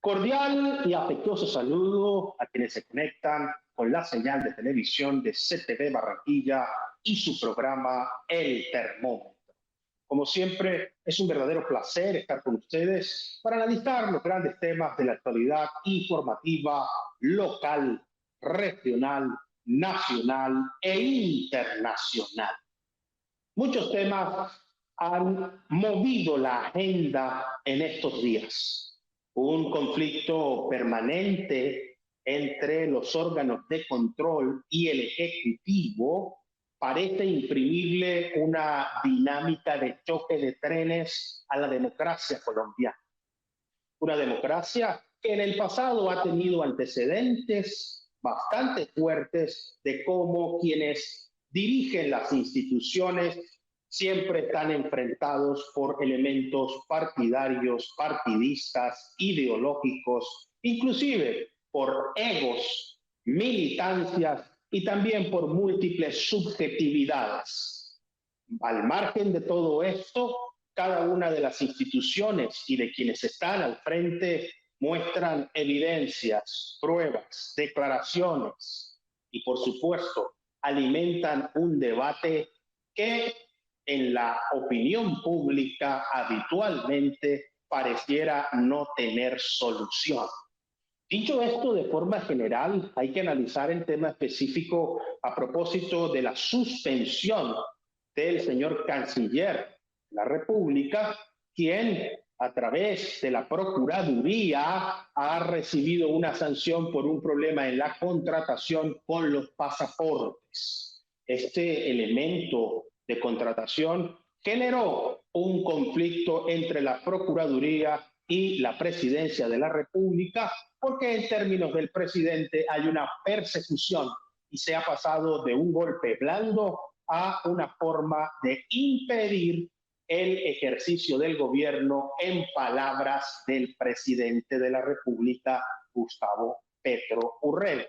Cordial y afectuoso saludo a quienes se conectan con la señal de televisión de CTV Barranquilla y su programa El Termómetro. Como siempre, es un verdadero placer estar con ustedes para analizar los grandes temas de la actualidad informativa local, regional, nacional e internacional. Muchos temas han movido la agenda en estos días. Un conflicto permanente entre los órganos de control y el Ejecutivo parece imprimirle una dinámica de choque de trenes a la democracia colombiana. Una democracia que en el pasado ha tenido antecedentes bastante fuertes de cómo quienes dirigen las instituciones siempre están enfrentados por elementos partidarios, partidistas, ideológicos, inclusive por egos, militancias y también por múltiples subjetividades. Al margen de todo esto, cada una de las instituciones y de quienes están al frente muestran evidencias, pruebas, declaraciones y, por supuesto, alimentan un debate que en la opinión pública habitualmente pareciera no tener solución. Dicho esto, de forma general, hay que analizar el tema específico a propósito de la suspensión del señor canciller de la República, quien a través de la Procuraduría ha recibido una sanción por un problema en la contratación con los pasaportes. Este elemento de contratación generó un conflicto entre la Procuraduría y la Presidencia de la República, porque en términos del presidente hay una persecución y se ha pasado de un golpe blando a una forma de impedir el ejercicio del gobierno en palabras del presidente de la República, Gustavo Petro Urrego.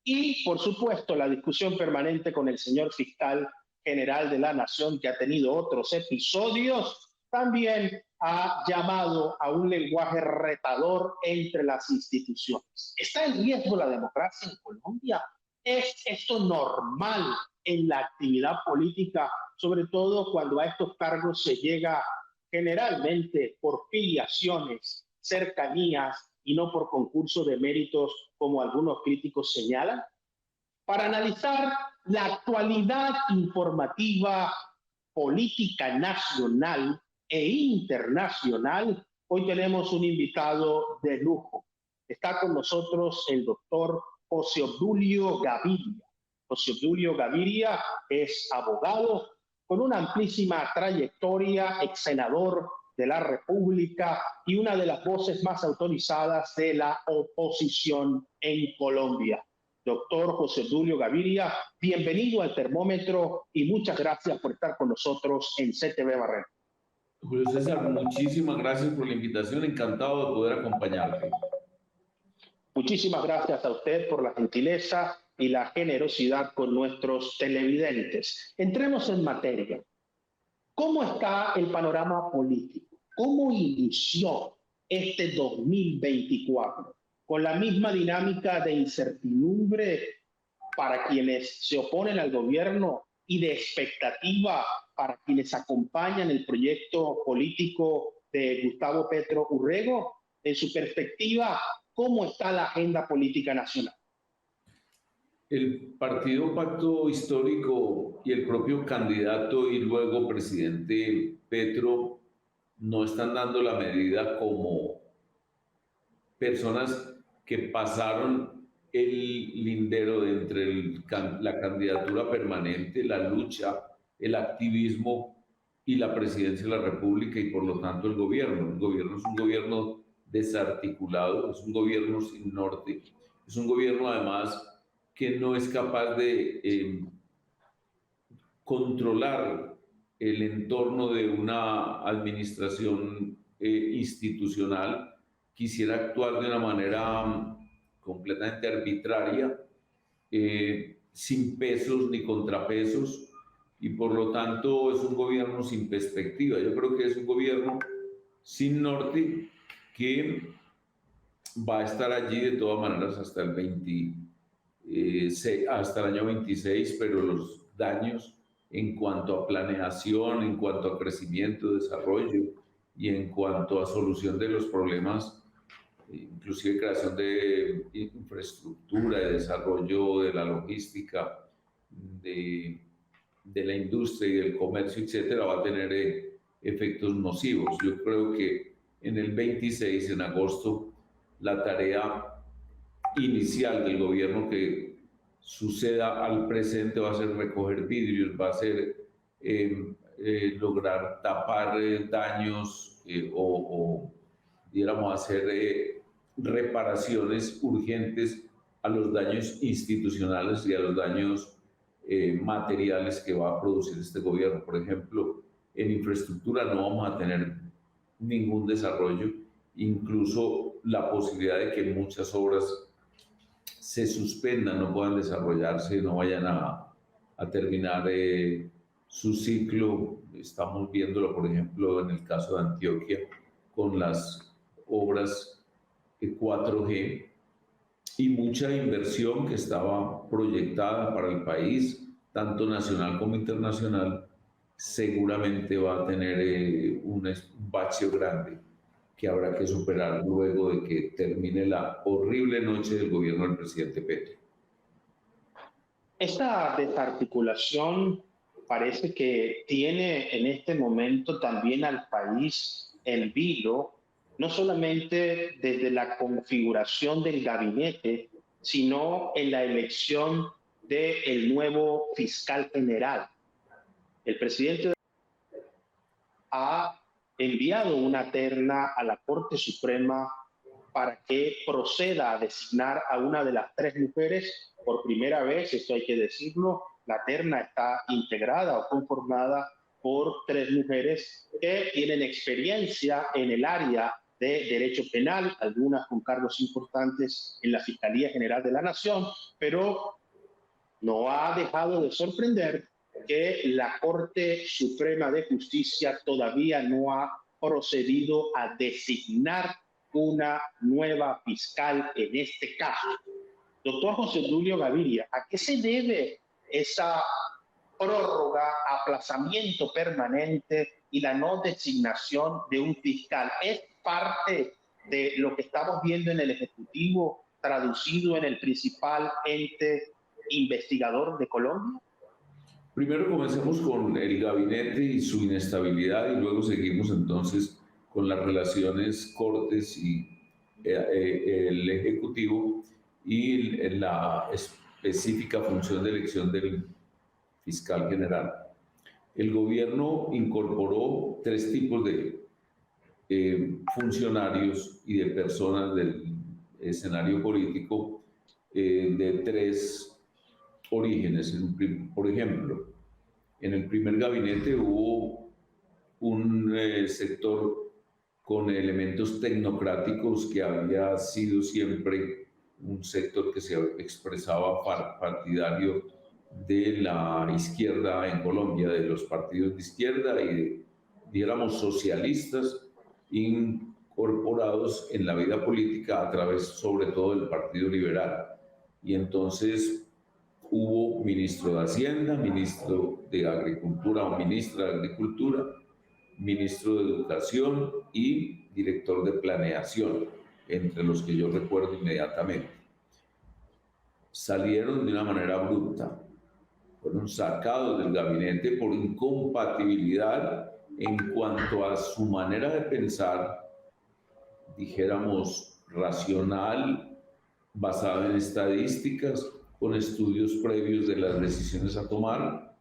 Y, por supuesto, la discusión permanente con el señor fiscal general de la Nación, que ha tenido otros episodios, también ha llamado a un lenguaje retador entre las instituciones. ¿Está en riesgo la democracia en Colombia? ¿Es esto normal en la actividad política, sobre todo cuando a estos cargos se llega generalmente por filiaciones, cercanías y no por concurso de méritos, como algunos críticos señalan? Para analizar la actualidad informativa, política nacional e internacional, hoy tenemos un invitado de lujo. Está con nosotros el doctor José Obdulio Gaviria. José Obdulio Gaviria es abogado con una amplísima trayectoria, ex senador de la República y una de las voces más autorizadas de la oposición en Colombia. Doctor José Obdulio Gaviria, bienvenido al Termómetro y muchas gracias por estar con nosotros en CTV Barranquilla. Julio César, muchísimas gracias por la invitación, encantado de poder acompañarte. Muchísimas gracias a usted por la gentileza y la generosidad con nuestros televidentes. Entremos en materia. ¿Cómo está el panorama político? ¿Cómo inició este 2024? ¿Con la misma dinámica de incertidumbre para quienes se oponen al gobierno y de expectativa para quienes acompañan el proyecto político de Gustavo Petro Urrego? En su perspectiva, ¿cómo está la agenda política nacional? El Partido Pacto Histórico y el propio candidato y luego presidente Petro no están dando la medida como personas que pasaron el lindero de entre la candidatura permanente, la lucha, el activismo y la presidencia de la República y por lo tanto el gobierno. El gobierno es un gobierno desarticulado, es un gobierno sin norte, es un gobierno además que no es capaz de controlar el entorno de una administración institucional. Quisiera actuar de una manera completamente arbitraria, sin pesos ni contrapesos, y por lo tanto es un gobierno sin perspectiva. Yo creo que es un gobierno sin norte que va a estar allí de todas maneras hasta el 26, hasta el año 26, pero los daños en cuanto a planeación, en cuanto a crecimiento, desarrollo y en cuanto a solución de los problemas, inclusive creación de infraestructura, de desarrollo de la logística, de, de la industria y del comercio, etcétera, va a tener efectos nocivos. Yo creo que en el 26, en agosto, la tarea inicial del gobierno que suceda al presente va a ser recoger vidrios, va a ser lograr tapar daños o, diéramos, hacer reparaciones urgentes a los daños institucionales y a los daños materiales que va a producir este gobierno. Por ejemplo, en infraestructura no vamos a tener ningún desarrollo, incluso la posibilidad de que muchas obras se suspendan, no puedan desarrollarse, no vayan a terminar su ciclo. Estamos viéndolo, por ejemplo, en el caso de Antioquia, con las obras 4G y mucha inversión que estaba proyectada para el país, tanto nacional como internacional, seguramente va a tener un bache grande que habrá que superar luego de que termine la horrible noche del gobierno del presidente Petro. Esta desarticulación parece que tiene en este momento también al país en vilo, no solamente desde la configuración del gabinete, sino en la elección del nuevo fiscal general. El presidente ha enviado una terna a la Corte Suprema para que proceda a designar a una de las tres mujeres. Por primera vez, esto hay que decirlo, la terna está integrada o conformada por tres mujeres que tienen experiencia en el área de derecho penal, algunas con cargos importantes en la Fiscalía General de la Nación, pero no ha dejado de sorprender que la Corte Suprema de Justicia todavía no ha procedido a designar una nueva fiscal en este caso. Doctor José Tulio Gaviria, ¿a qué se debe esa prórroga, aplazamiento permanente y la no designación de un fiscal? ¿Es parte de lo que estamos viendo en el Ejecutivo traducido en el principal ente investigador de Colombia? Primero comencemos con el gabinete y su inestabilidad y luego seguimos entonces con las relaciones Cortes y el Ejecutivo y la específica función de elección del fiscal general. El gobierno incorporó tres tipos de funcionarios y de personas del escenario político de tres orígenes. Por ejemplo, en el primer gabinete hubo un sector con elementos tecnocráticos que había sido siempre un sector que se expresaba partidario de la izquierda en Colombia, de los partidos de izquierda y, diéramos, socialistas incorporados en la vida política a través sobre todo del Partido Liberal. Y entonces hubo ministro de Hacienda, ministro de Agricultura o ministra de Agricultura, ministro de Educación y director de Planeación, entre los que yo recuerdo inmediatamente. Salieron de una manera abrupta, fueron sacados del gabinete por incompatibilidad en cuanto a su manera de pensar, dijéramos, racional, basada en estadísticas, con estudios previos de las decisiones a tomar,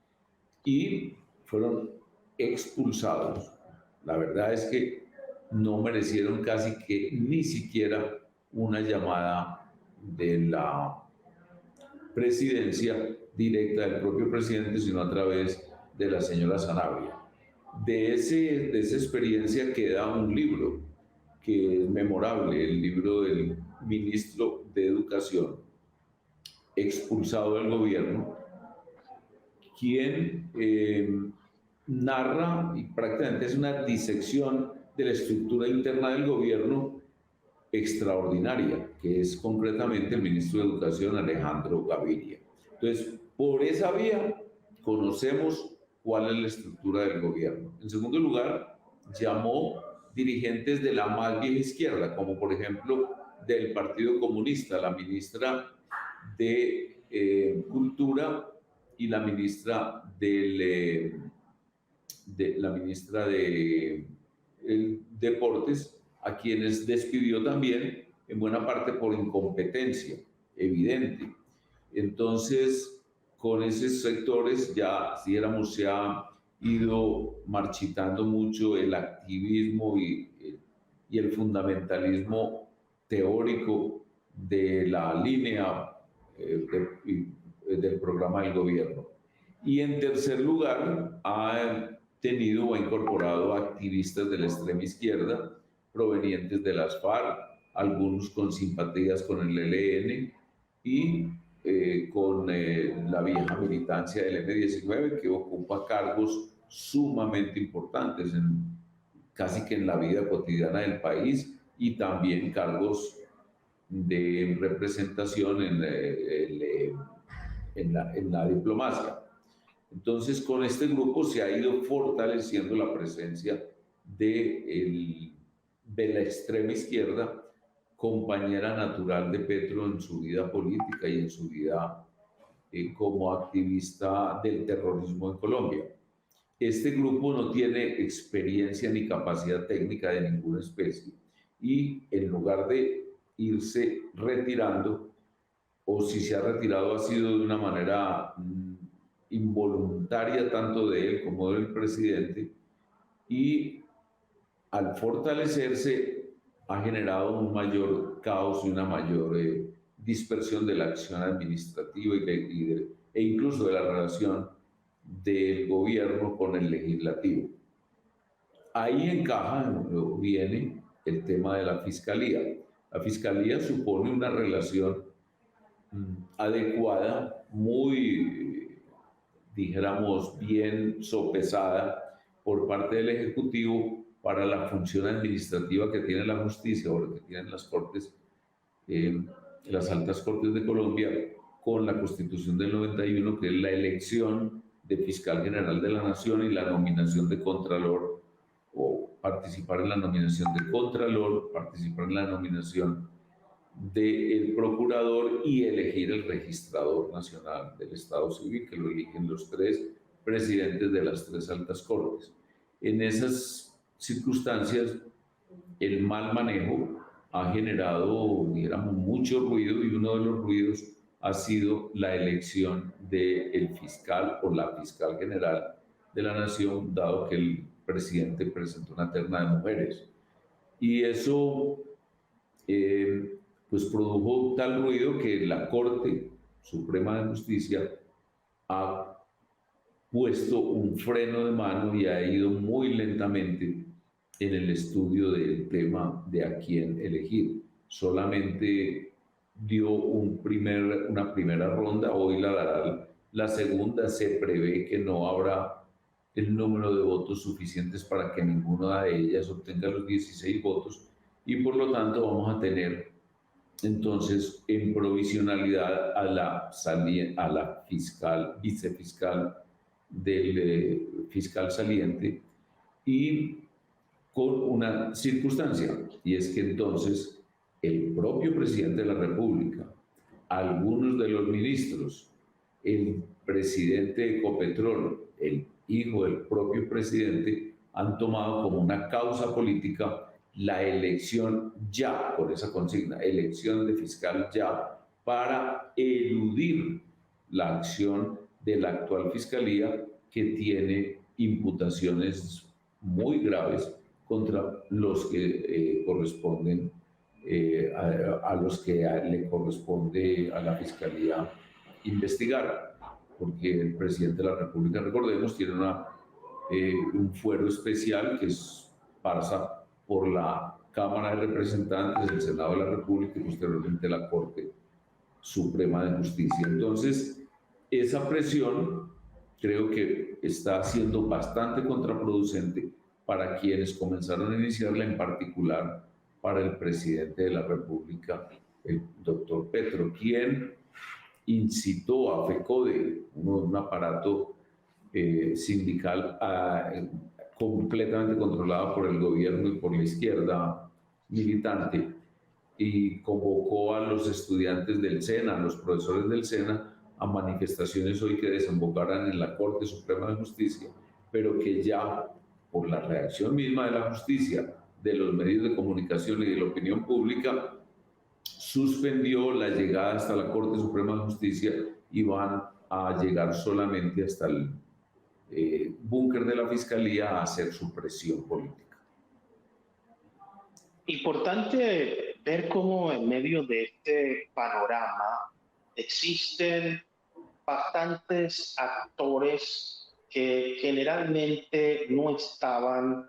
y fueron expulsados. La verdad es que no merecieron casi que ni siquiera una llamada de la presidencia directa del propio presidente, sino a través de la señora Sanabria. De esa experiencia queda un libro que es memorable, el libro del ministro de Educación, expulsado del gobierno, quien narra y prácticamente es una disección de la estructura interna del gobierno extraordinaria, que es concretamente el ministro de Educación, Alejandro Gaviria. Entonces, por esa vía conocemos cuál es la estructura del gobierno. En segundo lugar, llamó dirigentes de la más vieja izquierda, como por ejemplo del Partido Comunista, la ministra de Cultura y la ministra de Deportes, a quienes despidió también en buena parte por incompetencia evidente. Entonces, con esos sectores ya, dijéramos, se ha ido marchitando mucho el activismo y el fundamentalismo teórico de la línea del programa del gobierno. Y en tercer lugar, ha tenido o ha incorporado activistas de la extrema izquierda provenientes de las FARC, algunos con simpatías con el ELN y con la vieja militancia del M-19, que ocupa cargos sumamente importantes casi que en la vida cotidiana del país, y también cargos de representación en la diplomacia. Entonces, con este grupo se ha ido fortaleciendo la presencia de la extrema izquierda, compañera natural de Petro en su vida política y en su vida como activista del terrorismo en Colombia. Este grupo no tiene experiencia ni capacidad técnica de ninguna especie y en lugar de irse retirando, o si se ha retirado ha sido de una manera involuntaria tanto de él como del presidente, y al fortalecerse ha generado un mayor caos y una mayor dispersión de la acción administrativa e incluso de la relación del gobierno con el legislativo. Ahí viene el tema de la fiscalía. La fiscalía supone una relación adecuada, muy, dijéramos, bien sopesada por parte del Ejecutivo para la función administrativa que tiene la justicia o que tienen las cortes, las altas cortes de Colombia, con la Constitución del 91, que es la elección de fiscal general de la Nación y la nominación de contralor, o participar en la nominación de contralor, participar en la nominación del procurador y elegir el registrador nacional del Estado Civil, que lo eligen los tres presidentes de las tres altas cortes. En esas circunstancias, el mal manejo ha generado, digamos, mucho ruido, y uno de los ruidos ha sido la elección del fiscal o la fiscal general de la Nación, dado que el presidente presentó una terna de mujeres. Y eso pues produjo tal ruido que la Corte Suprema de Justicia ha puesto un freno de mano y ha ido muy lentamente en el estudio del tema de a quién elegir. Solamente dio una primera ronda, hoy la dará la segunda. Se prevé que no habrá el número de votos suficientes para que ninguna de ellas obtenga los 16 votos, y por lo tanto vamos a tener entonces en provisionalidad a la vicefiscal del fiscal saliente, y con una circunstancia, y es que entonces el propio presidente de la República, algunos de los ministros, el presidente de Ecopetrol, el hijo del propio presidente, han tomado como una causa política la elección ya, con esa consigna, elección de fiscal ya, para eludir la acción de la actual fiscalía, que tiene imputaciones muy graves contra los que corresponden a los que le corresponde a la fiscalía investigar, porque el presidente de la República, recordemos, tiene un fuero especial que pasa por la Cámara de Representantes, el Senado de la República y posteriormente la Corte Suprema de Justicia. Entonces, esa presión creo que está siendo bastante contraproducente para quienes comenzaron a iniciarla, en particular para el presidente de la República, el doctor Petro, quien incitó a FECODE, un aparato sindical completamente controlado por el gobierno y por la izquierda militante, y convocó a los estudiantes del SENA, a los profesores del SENA, a manifestaciones hoy que desembocarán en la Corte Suprema de Justicia, pero que ya por la reacción misma de la justicia, de los medios de comunicación y de la opinión pública, suspendió la llegada hasta la Corte Suprema de Justicia y van a llegar solamente hasta el búnker de la Fiscalía a hacer su presión política. Importante ver cómo en medio de este panorama existen bastantes actores que generalmente no estaban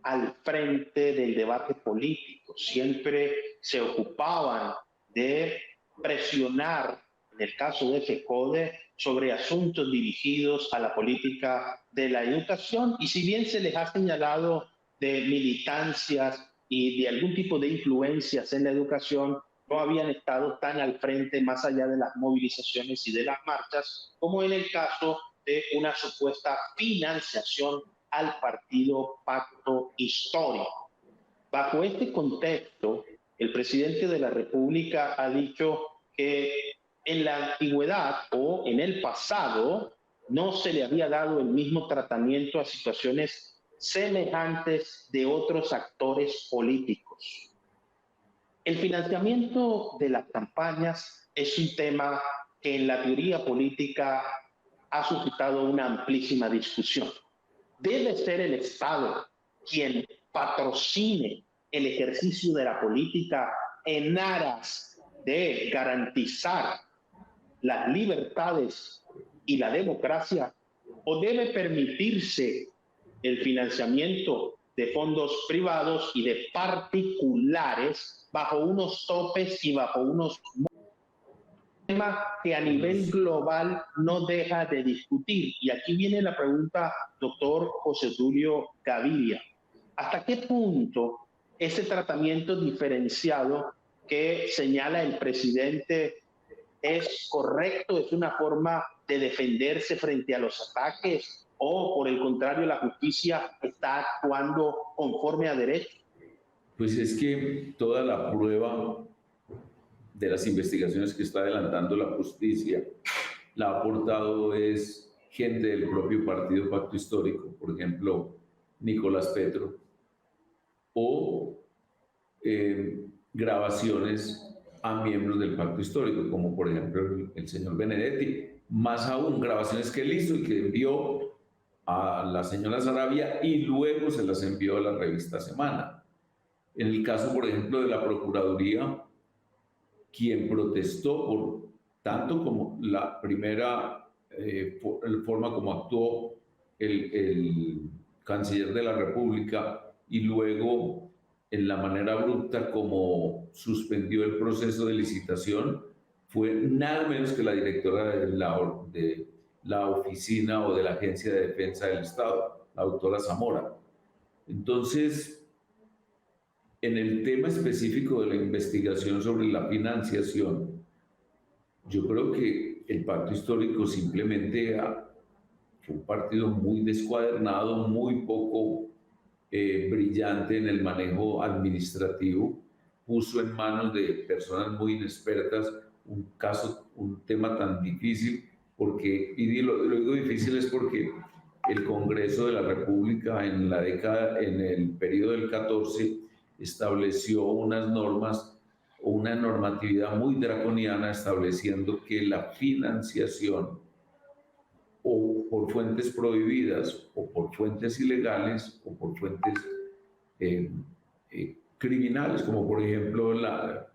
al frente del debate político, siempre se ocupaban de presionar, en el caso de FECODE, sobre asuntos dirigidos a la política de la educación, y si bien se les ha señalado de militancias y de algún tipo de influencias en la educación, no habían estado tan al frente más allá de las movilizaciones y de las marchas, como en el caso de una supuesta financiación al partido Pacto Histórico. Bajo este contexto, el presidente de la República ha dicho que en la antigüedad o en el pasado no se le había dado el mismo tratamiento a situaciones semejantes de otros actores políticos. El financiamiento de las campañas es un tema que en la teoría política ha suscitado una amplísima discusión. ¿Debe ser el Estado quien patrocine el ejercicio de la política en aras de garantizar las libertades y la democracia? ¿O debe permitirse el financiamiento de fondos privados y de particulares bajo unos topes y bajo unos tema que a nivel global no deja de discutir? Y aquí viene la pregunta, doctor José Tulio Gaviria. ¿Hasta qué punto ese tratamiento diferenciado que señala el presidente es correcto, es una forma de defenderse frente a los ataques, o por el contrario la justicia está actuando conforme a derecho? Pues es que toda la prueba de las investigaciones que está adelantando la justicia la ha aportado es gente del propio partido Pacto Histórico, por ejemplo, Nicolás Petro, o grabaciones a miembros del Pacto Histórico, como por ejemplo el señor Benedetti, más aún grabaciones que él hizo y que envió a la señora Sarabia y luego se las envió a la revista Semana. En el caso, por ejemplo, de la Procuraduría, quien protestó por tanto como la primera forma como actuó el canciller de la República y luego en la manera abrupta como suspendió el proceso de licitación, fue nada menos que la directora de la oficina o de la Agencia de Defensa del Estado, la doctora Zamora. Entonces, en el tema específico de la investigación sobre la financiación, yo creo que el Pacto Histórico simplemente fue un partido muy descuadernado, muy poco brillante en el manejo administrativo, puso en manos de personas muy inexpertas un tema tan difícil, y lo digo difícil es porque el Congreso de la República en el periodo del 14, estableció unas normas o una normatividad muy draconiana estableciendo que la financiación o por fuentes prohibidas o por fuentes ilegales o por fuentes criminales, como por ejemplo la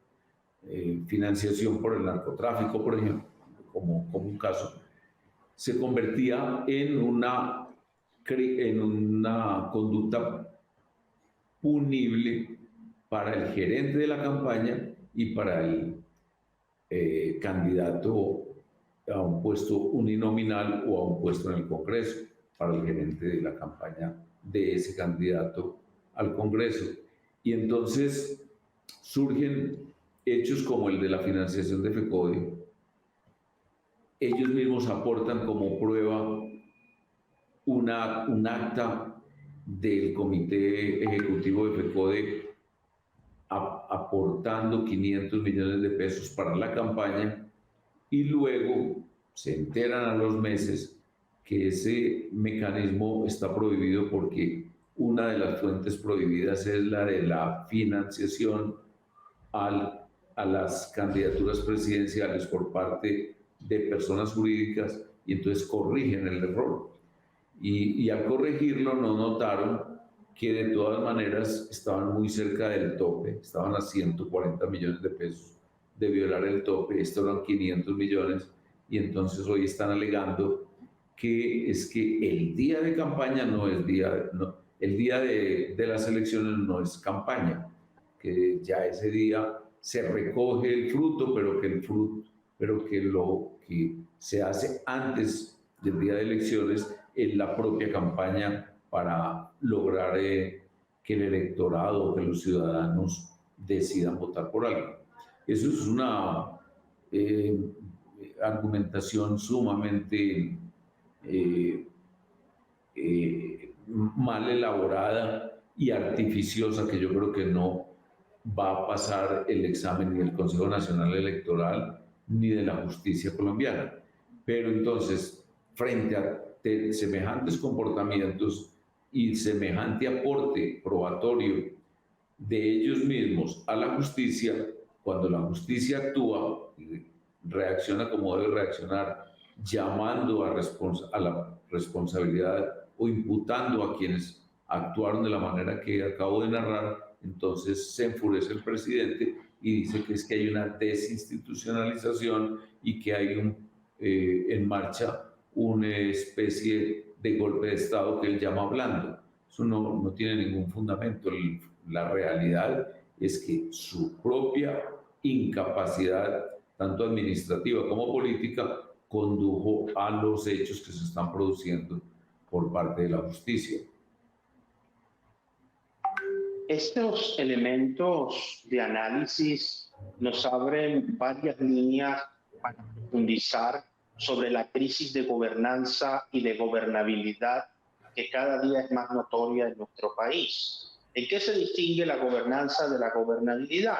financiación por el narcotráfico, por ejemplo, como un caso, se convertía en una conducta punible para el gerente de la campaña y para el candidato a un puesto uninominal o a un puesto en el Congreso, para el gerente de la campaña de ese candidato al Congreso. Y entonces surgen hechos como el de la financiación de FECODE. Ellos mismos aportan como prueba un acta del Comité Ejecutivo de FECODE aportando 500 millones de pesos para la campaña, y luego se enteran a los meses que ese mecanismo está prohibido porque una de las fuentes prohibidas es la de la financiación a las candidaturas presidenciales por parte de personas jurídicas, y entonces corrigen el error. Y al corregirlo no notaron que de todas maneras estaban muy cerca del tope, estaban a 140 millones de pesos de violar el tope, estos eran 500 millones, y entonces hoy están alegando que es que el día de campaña no es el día de las elecciones no es campaña, que ya ese día se recoge el fruto, pero que lo que se hace antes del día de elecciones es la propia campaña para lograr que el electorado, que los ciudadanos decidan votar por algo. Eso es una argumentación sumamente mal elaborada y artificiosa, que yo creo que no va a pasar el examen ni del Consejo Nacional Electoral ni de la justicia colombiana. Pero entonces, frente a semejantes comportamientos y semejante aporte probatorio de ellos mismos a la justicia, cuando la justicia actúa y reacciona como debe reaccionar, llamando a la responsabilidad o imputando a quienes actuaron de la manera que acabo de narrar, entonces se enfurece el presidente y dice que es que hay una desinstitucionalización y que hay en marcha una especie de golpe de Estado que él llama blando. Eso no tiene ningún fundamento. La realidad es que su propia incapacidad, tanto administrativa como política, condujo a los hechos que se están produciendo por parte de la justicia. Estos elementos de análisis nos abren varias líneas para profundizar sobre la crisis de gobernanza y de gobernabilidad que cada día es más notoria en nuestro país. ¿En qué se distingue la gobernanza de la gobernabilidad?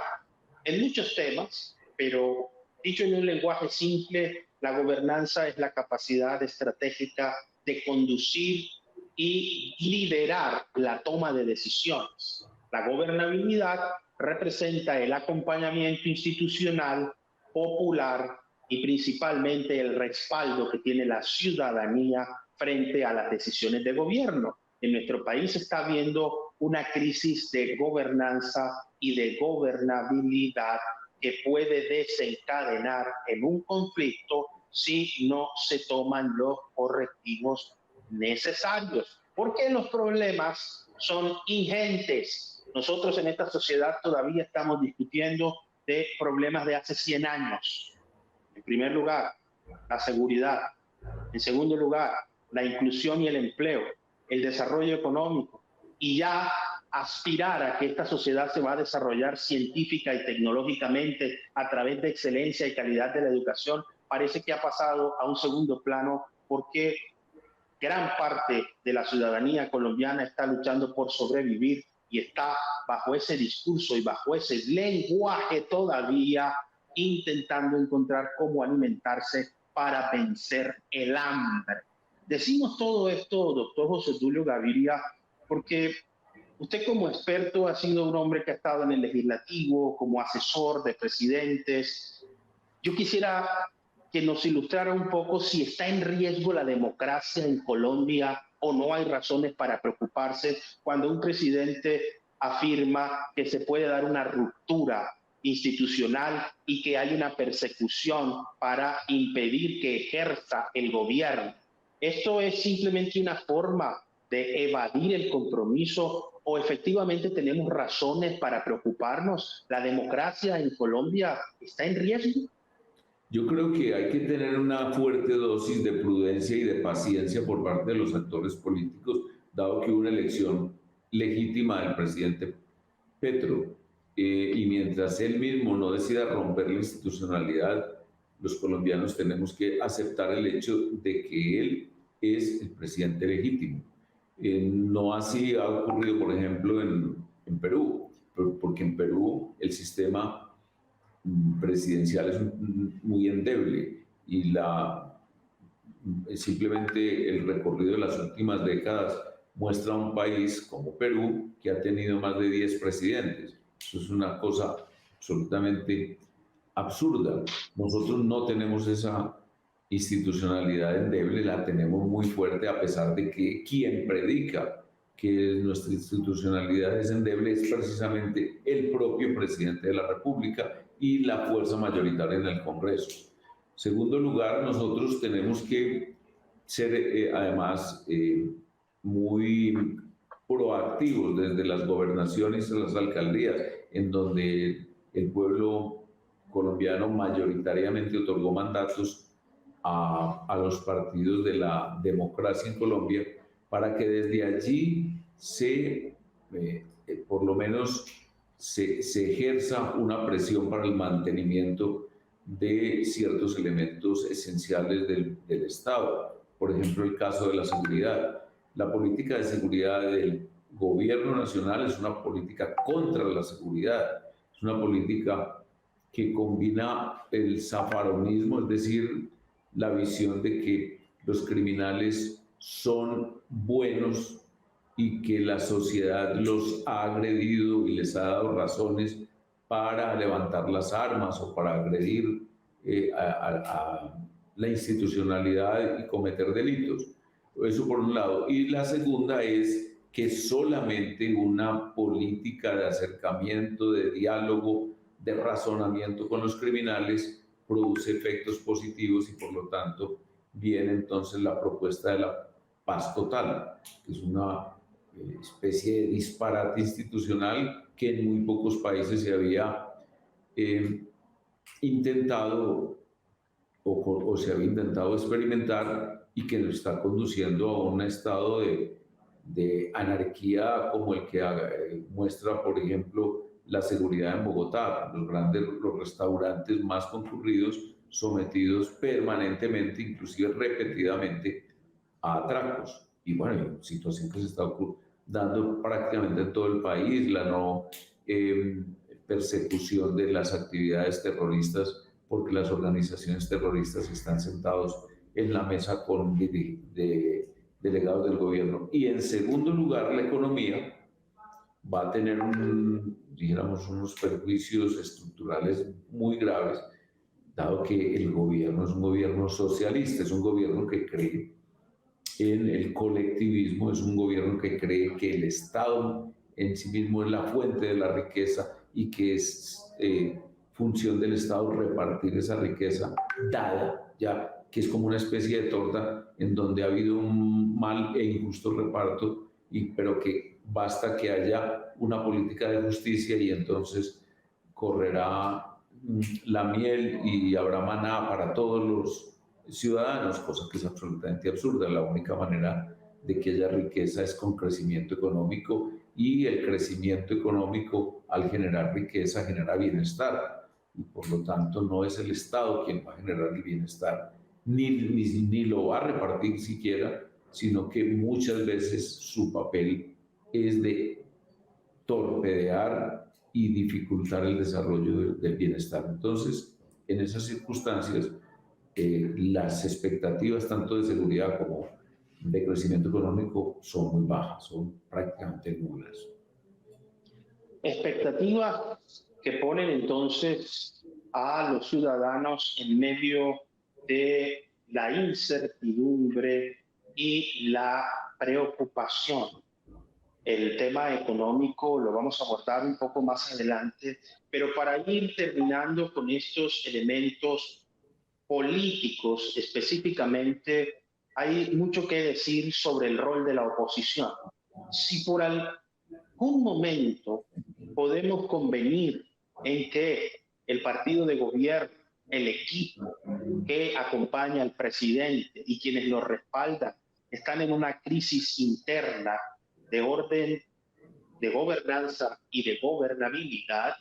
En muchos temas, pero dicho en un lenguaje simple, la gobernanza es la capacidad estratégica de conducir y liderar la toma de decisiones. La gobernabilidad representa el acompañamiento institucional, popular y principalmente el respaldo que tiene la ciudadanía frente a las decisiones de gobierno. En nuestro país se está viendo una crisis de gobernanza y de gobernabilidad que puede desencadenar en un conflicto si no se toman los correctivos necesarios, porque los problemas son ingentes. Nosotros en esta sociedad todavía estamos discutiendo de problemas de hace 100 años. En primer lugar, la seguridad. En segundo lugar, la inclusión y el empleo, el desarrollo económico, y ya aspirar a que esta sociedad se va a desarrollar científica y tecnológicamente a través de excelencia y calidad de la educación, parece que ha pasado a un segundo plano porque gran parte de la ciudadanía colombiana está luchando por sobrevivir y está bajo ese discurso y bajo ese lenguaje todavía intentando encontrar cómo alimentarse para vencer el hambre. Decimos todo esto, doctor José Tulio Gaviria, porque usted como experto ha sido un hombre que ha estado en el legislativo, como asesor de presidentes. Yo quisiera que nos ilustrara un poco si está en riesgo la democracia en Colombia o no hay razones para preocuparse cuando un presidente afirma que se puede dar una ruptura institucional y que hay una persecución para impedir que ejerza el gobierno. ¿Esto es simplemente una forma de evadir el compromiso o efectivamente tenemos razones para preocuparnos? ¿La democracia en Colombia está en riesgo? Yo creo que hay que tener una fuerte dosis de prudencia y de paciencia por parte de los actores políticos, dado que hubo una elección legítima del presidente Petro. y mientras él mismo no decida romper la institucionalidad, los colombianos tenemos que aceptar el hecho de que él es el presidente legítimo. No así ha ocurrido, por ejemplo, en Perú, porque en Perú el sistema presidencial es muy endeble y simplemente el recorrido de las últimas décadas muestra un país como Perú que ha tenido más de 10 presidentes. Eso es una cosa absolutamente absurda. Nosotros no tenemos esa institucionalidad endeble, la tenemos muy fuerte, a pesar de que quien predica que nuestra institucionalidad es endeble es precisamente el propio presidente de la República y la fuerza mayoritaria en el Congreso. Segundo lugar, nosotros tenemos que ser además muy proactivos desde las gobernaciones a las alcaldías, en donde el pueblo colombiano mayoritariamente otorgó mandatos a los partidos de la democracia en Colombia, para que desde allí por lo menos se ejerza una presión para el mantenimiento de ciertos elementos esenciales del Estado. Por ejemplo, el caso de la seguridad. La política de seguridad del gobierno nacional es una política contra la seguridad, es una política que combina el zafaronismo, es decir, la visión de que los criminales son buenos y que la sociedad los ha agredido y les ha dado razones para levantar las armas o para agredir a la institucionalidad y cometer delitos. Eso por un lado. Y la segunda es que solamente una política de acercamiento, de diálogo, de razonamiento con los criminales produce efectos positivos, y por lo tanto viene entonces la propuesta de la paz total, que es una especie de disparate institucional que en muy pocos países se había intentado o se había intentado experimentar, y que nos está conduciendo a un estado de anarquía como el que muestra, por ejemplo, la seguridad en Bogotá, los restaurantes más concurridos sometidos permanentemente, inclusive repetidamente, a atracos. Y bueno, situación que se está dando prácticamente en todo el país, la no persecución de las actividades terroristas, porque las organizaciones terroristas están sentados en la mesa con delegados del gobierno. Y en segundo lugar, la economía va a tener dijéramos, unos perjuicios estructurales muy graves, dado que el gobierno es un gobierno socialista, es un gobierno que cree en el colectivismo, es un gobierno que cree que el Estado en sí mismo es la fuente de la riqueza y que es función del Estado repartir esa riqueza dada, ya que es como una especie de torta en donde ha habido un mal e injusto reparto, pero que basta que haya una política de justicia y entonces correrá la miel y habrá maná para todos los ciudadanos, cosa que es absolutamente absurda. La única manera de que haya riqueza es con crecimiento económico, y el crecimiento económico, al generar riqueza, genera bienestar, y por lo tanto no es el Estado quien va a generar el bienestar, ni lo va a repartir siquiera, sino que muchas veces su papel es de torpedear y dificultar el desarrollo del bienestar. Entonces, en esas circunstancias, las expectativas tanto de seguridad como de crecimiento económico son muy bajas, son prácticamente nulas. Expectativas que ponen entonces a los ciudadanos en medio de la incertidumbre y la preocupación. El tema económico lo vamos a abordar un poco más adelante, pero para ir terminando con estos elementos políticos específicamente, hay mucho que decir sobre el rol de la oposición. Si por algún momento podemos convenir en que el partido de gobierno, el equipo que acompaña al presidente y quienes lo respaldan están en una crisis interna de orden, de gobernanza y de gobernabilidad,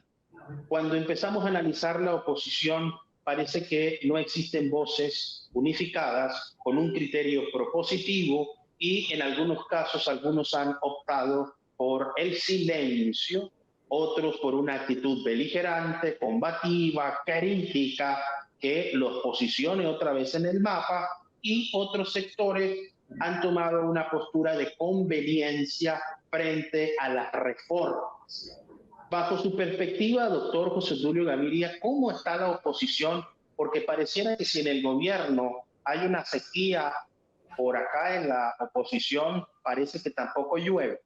Cuando empezamos a analizar la oposición, parece que no existen voces unificadas con un criterio propositivo y en algunos casos algunos han optado por el silencio, otros por una actitud beligerante, combativa, crítica, que los posicione otra vez en el mapa, y otros sectores han tomado una postura de conveniencia frente a las reformas. Bajo su perspectiva, doctor José Tulio Gaviria, ¿cómo está la oposición? Porque pareciera que si en el gobierno hay una sequía, por acá en la oposición parece que tampoco llueve.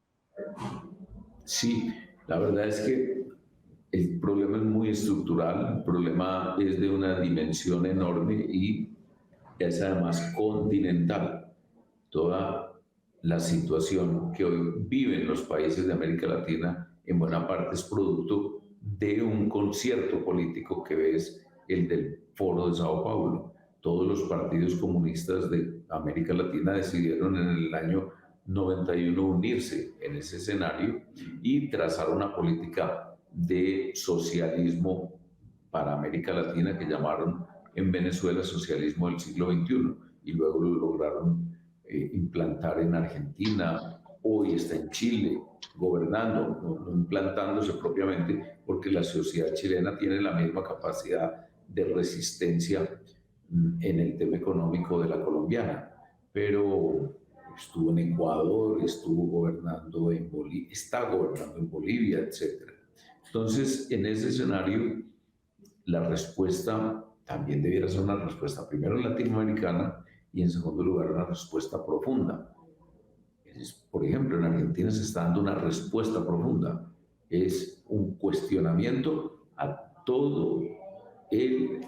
Sí, la verdad es que el problema es muy estructural, el problema es de una dimensión enorme y es además continental. Toda la situación que hoy viven los países de América Latina en buena parte es producto de un concierto político que es el del Foro de Sao Paulo. Todos los partidos comunistas de América Latina decidieron en el año 91 unirse en ese escenario y trazar una política de socialismo para América Latina que llamaron en Venezuela socialismo del siglo XXI y luego lo lograron implantar en Argentina, hoy está en Chile gobernando, no implantándose propiamente, porque la sociedad chilena tiene la misma capacidad de resistencia en el tema económico de la colombiana, pero estuvo en Ecuador, estuvo gobernando en Bolivia, está gobernando en Bolivia, etc. Entonces, en ese escenario, la respuesta también debiera ser una respuesta primero latinoamericana y en segundo lugar una respuesta profunda. Por ejemplo, en Argentina se está dando una respuesta profunda. Es un cuestionamiento a todo el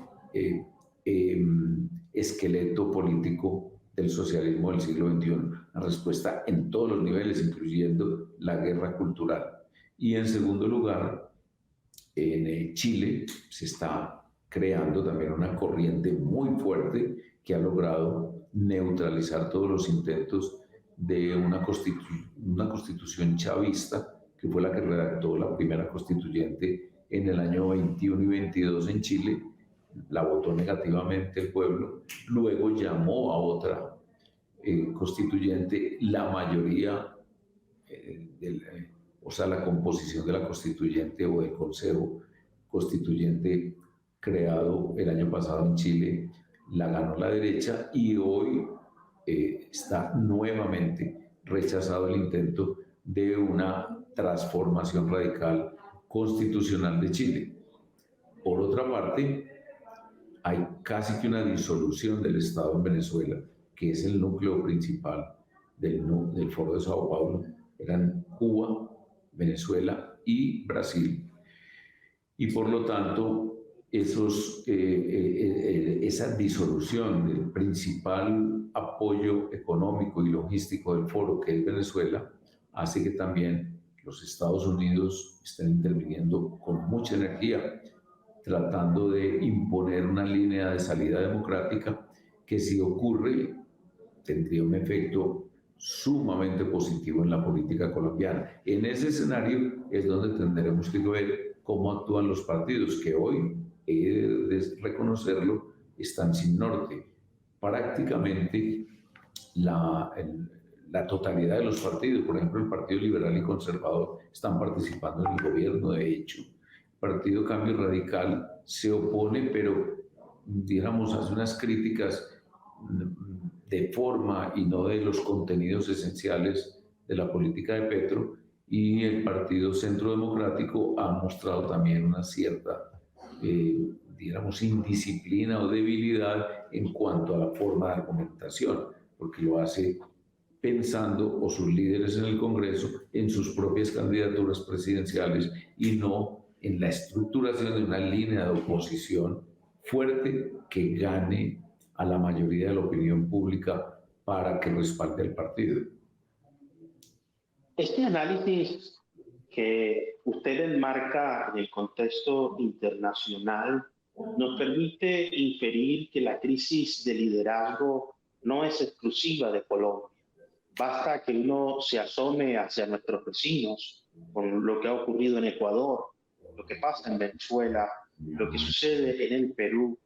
esqueleto político del socialismo del siglo XXI. Una respuesta en todos los niveles, incluyendo la guerra cultural. Y en segundo lugar, en Chile se está creando también una corriente muy fuerte que ha logrado neutralizar todos los intentos de una constitución chavista, que fue la que redactó la primera constituyente en el año 21 y 22 en Chile. La votó negativamente el pueblo, luego llamó a otra constituyente, la mayoría o sea, la composición de la constituyente o del consejo constituyente creado el año pasado en Chile la ganó la derecha y hoy está nuevamente rechazado el intento de una transformación radical constitucional de Chile. Por otra parte, hay casi que una disolución del Estado en Venezuela, que es el núcleo principal del Foro de Sao Paulo. Eran Cuba, Venezuela y Brasil. Y por lo tanto, esa disolución del principal apoyo económico y logístico del foro, que es Venezuela, hace que también los Estados Unidos estén interviniendo con mucha energía, tratando de imponer una línea de salida democrática que, si ocurre, tendría un efecto sumamente positivo en la política colombiana. En ese escenario es donde tendremos que ver cómo actúan los partidos, que hoy, he de reconocerlo, están sin norte. Prácticamente la totalidad de los partidos, por ejemplo el Partido Liberal y Conservador, están participando en el gobierno, de hecho. El Partido Cambio Radical se opone, pero digamos hace unas críticas de forma y no de los contenidos esenciales de la política de Petro, y el Partido Centro Democrático ha mostrado también una cierta, digamos, indisciplina o debilidad en cuanto a la forma de argumentación, porque lo hace pensando, o sus líderes en el Congreso, en sus propias candidaturas presidenciales y no en la estructuración de una línea de oposición fuerte que gane a la mayoría de la opinión pública para que respalde el partido. Este análisis que usted enmarca en el contexto internacional nos permite inferir que la crisis de liderazgo no es exclusiva de Colombia. Basta que uno se asome hacia nuestros vecinos con lo que ha ocurrido en Ecuador, lo que pasa en Venezuela, lo que sucede en el Perú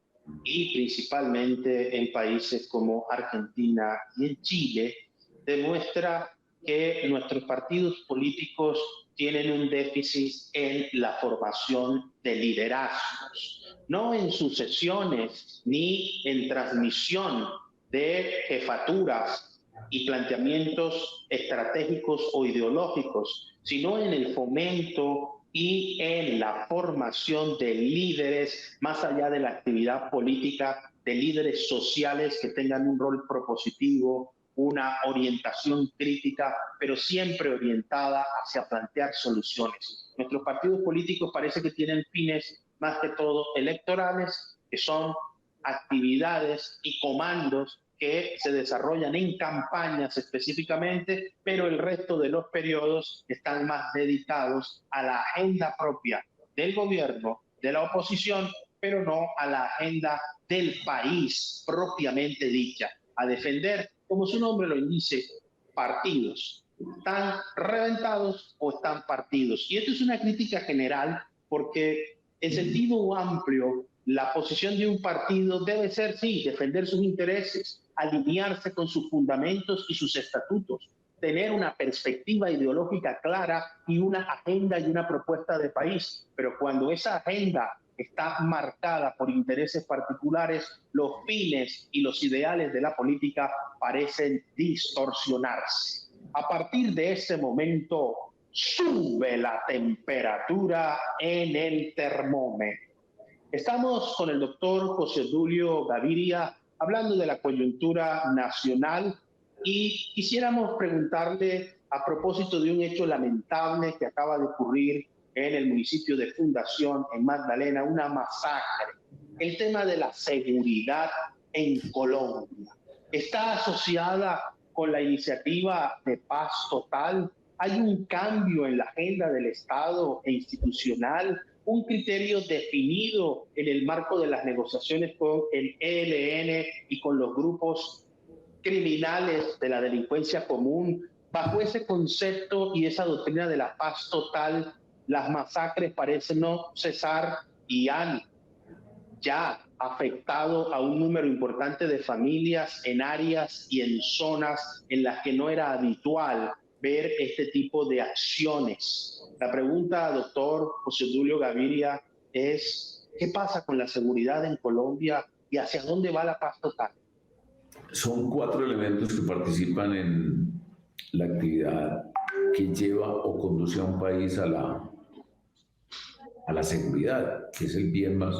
y principalmente en países como Argentina y en Chile, demuestra que nuestros partidos políticos tienen un déficit en la formación de liderazgos, no en sucesiones ni en transmisión de jefaturas y planteamientos estratégicos o ideológicos, sino en el fomento y en la formación de líderes, más allá de la actividad política, de líderes sociales que tengan un rol propositivo, una orientación crítica, pero siempre orientada hacia plantear soluciones. Nuestros partidos políticos parece que tienen fines más que todo electorales, que son actividades y comandos que se desarrollan en campañas específicamente, pero el resto de los periodos están más dedicados a la agenda propia del gobierno, de la oposición, pero no a la agenda del país propiamente dicha, a defender, como su nombre lo indica, partidos. ¿Están reventados o están partidos? Y esto es una crítica general porque en sentido amplio la posición de un partido debe ser, sí, defender sus intereses, alinearse con sus fundamentos y sus estatutos, tener una perspectiva ideológica clara y una agenda y una propuesta de país. Pero cuando esa agenda está marcada por intereses particulares, los fines y los ideales de la política parecen distorsionarse. A partir de ese momento, sube la temperatura en el termómetro. Estamos con el doctor José Obdulio Gaviria hablando de la coyuntura nacional y quisiéramos preguntarle a propósito de un hecho lamentable que acaba de ocurrir en el municipio de Fundación, en Magdalena, una masacre. El tema de la seguridad en Colombia está asociada con la iniciativa de paz total. Hay un cambio en la agenda del Estado e institucional, un criterio definido en el marco de las negociaciones con el ELN y con los grupos criminales de la delincuencia común. Bajo ese concepto y esa doctrina de la paz total, las masacres parecen no cesar y han ya afectado a un número importante de familias en áreas y en zonas en las que no era habitual ver este tipo de acciones. La pregunta, doctor José Obdulio Gaviria, es ¿qué pasa con la seguridad en Colombia y hacia dónde va la paz total? Son 4 elementos que participan en la actividad que lleva o conduce a un país a la seguridad, que es el bien más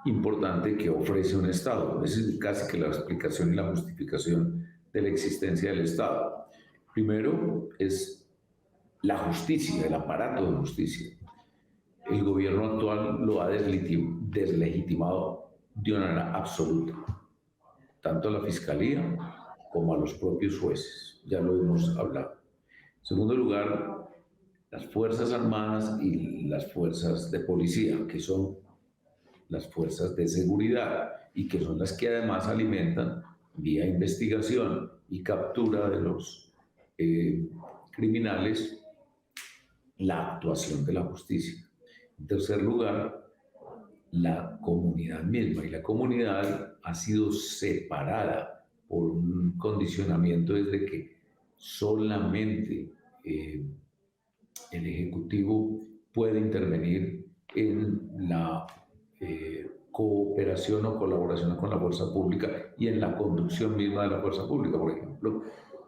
importante que ofrece un Estado. Esa es casi que la explicación y la justificación de la existencia del Estado. Primero es la justicia, el aparato de justicia. El gobierno actual lo ha deslegitimado de una manera absoluta, tanto a la Fiscalía como a los propios jueces. Ya lo hemos hablado. En segundo lugar, las Fuerzas Armadas y las Fuerzas de Policía, que son las fuerzas de seguridad y que son las que además alimentan vía investigación y captura de los criminales la actuación de la justicia. En tercer lugar, la comunidad misma, y la comunidad ha sido separada por un condicionamiento desde que solamente el Ejecutivo puede intervenir en la cooperación o colaboración con la fuerza pública y en la conducción misma de la fuerza pública. Por ejemplo,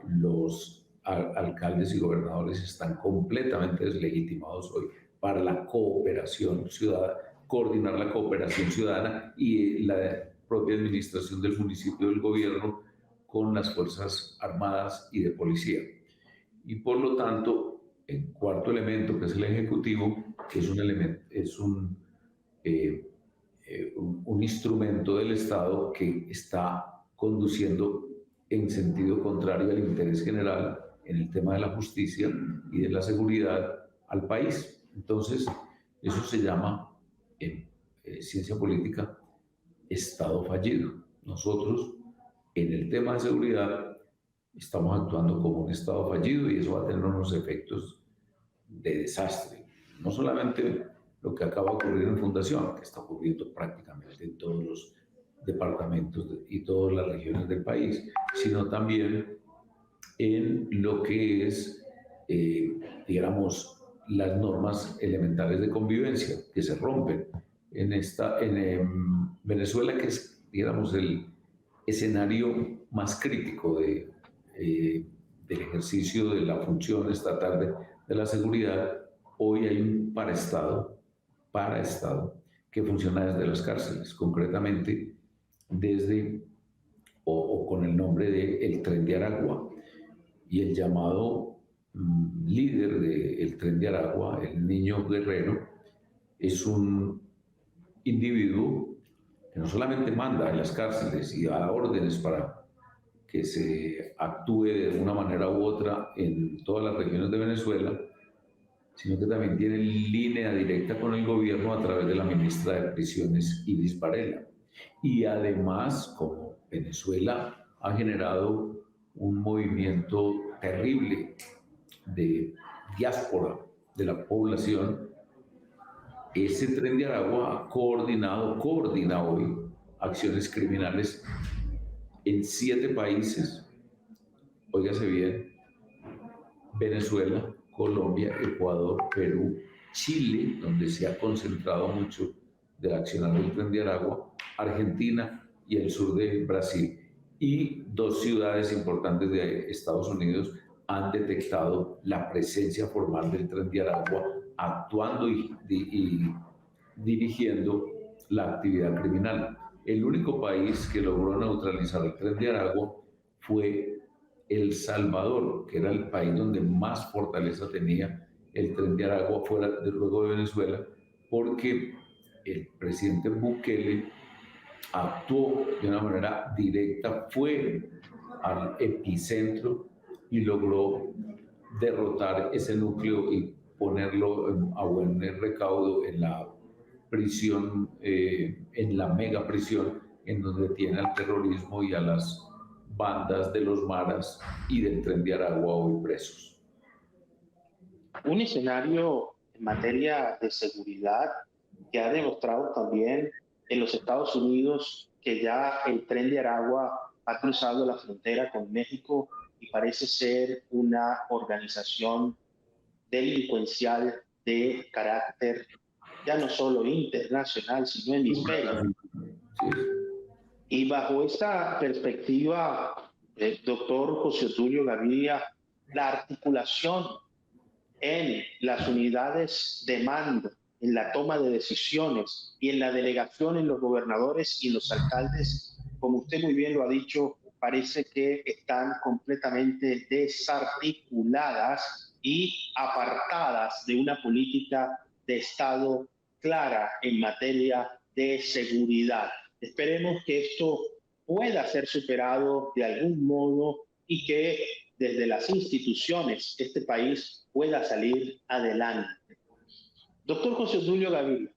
los alcaldes y gobernadores están completamente deslegitimados hoy para la cooperación ciudadana, coordinar la cooperación ciudadana y la propia administración del municipio del gobierno con las Fuerzas Armadas y de Policía. Y por lo tanto, el cuarto elemento, que es el Ejecutivo, que es un instrumento del Estado que está conduciendo en sentido contrario al interés general en el tema de la justicia y de la seguridad al país. Entonces, eso se llama en ciencia política Estado fallido. Nosotros, en el tema de seguridad, estamos actuando como un Estado fallido y eso va a tener unos efectos de desastre. No solamente lo que acaba de ocurrir en Fundación, que está ocurriendo prácticamente en todos los departamentos y todas las regiones del país, sino también en lo que es, digamos, las normas elementales de convivencia que se rompen en Venezuela, que es, digamos, el escenario más crítico del ejercicio de la función estatal de la seguridad. Hoy hay un paraestado que funciona desde las cárceles, concretamente desde o con el nombre de el Tren de Aragua, y el llamado líder del Tren de Aragua, el Niño Guerrero, es un individuo que no solamente manda en las cárceles y da órdenes para que se actúe de una manera u otra en todas las regiones de Venezuela, sino que también tiene línea directa con el gobierno a través de la ministra de Prisiones, Iris Varela. Y además, como Venezuela ha generado un movimiento terrible de diáspora de la población, ese Tren de Aragua coordina hoy acciones criminales en 7 países, óigase bien: Venezuela, Colombia, Ecuador, Perú, Chile, donde se ha concentrado mucho del accionar del Tren de Aragua, Argentina y el sur de Brasil. Y 2 ciudades importantes de Estados Unidos han detectado la presencia formal del Tren de Aragua, actuando y dirigiendo la actividad criminal. El único país que logró neutralizar el Tren de Aragua fue El Salvador, que era el país donde más fortaleza tenía el Tren de Aragua luego de Venezuela, porque el presidente Bukele actuó de una manera directa, fue al epicentro y logró derrotar ese núcleo y ponerlo a buen recaudo en la prisión, en la mega prisión, en donde tiene al terrorismo y a las bandas de los maras y del Tren de Aragua hoy presos. Un escenario en materia de seguridad que ha demostrado también en los Estados Unidos que ya el Tren de Aragua ha cruzado la frontera con México y parece ser una organización delincuencial de carácter ya no solo internacional, sino hemisférico. Y bajo esta perspectiva, doctor José Tulio Gaviria, la articulación en las unidades de mando, en la toma de decisiones y en la delegación en los gobernadores y los alcaldes, como usted muy bien lo ha dicho, parece que están completamente desarticuladas y apartadas de una política de Estado clara en materia de seguridad. Esperemos que esto pueda ser superado de algún modo y que desde las instituciones este país pueda salir adelante. Doctor José Tulio Gaviria,